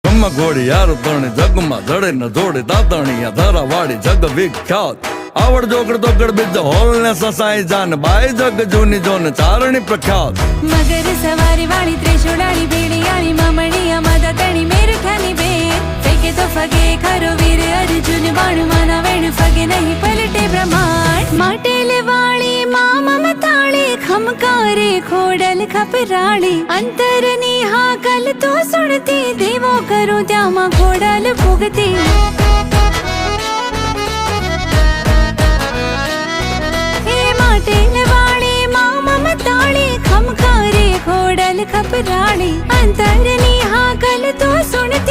ઘોડી યાર તણી જગમાં જડે ન જોડે દાતણિયા ધરા વાળી જગ વિખ્યાત આવડ જોગડ તોગડ બીજ હોલ ને સસાઈ જાન બાઈ જગ જૂની જોન ચારણી પ્રખ્યાત મગર સવારી વાળી ત્રિશુળાળી ભેડિયાળી મામણીયા માતા તણી મેરઠાની બેન ફેકે તો ફગે ખરો વીર અર્જુન બાણ માના વેણ ફગે નહીં પલટે બ્રહ્માંડ માટેલ વાળી મા મમતાળી ખમકારે ખોડલ ખપરાળી અંતરની હાકલ તો સુણતી દેવો કરું ત્યાંમાં ખોડલ ભોગતી વાળી મા મમતાળી ખમકારે ખોડલ ખપરાળી અંતરની હાકલ તો સુણતી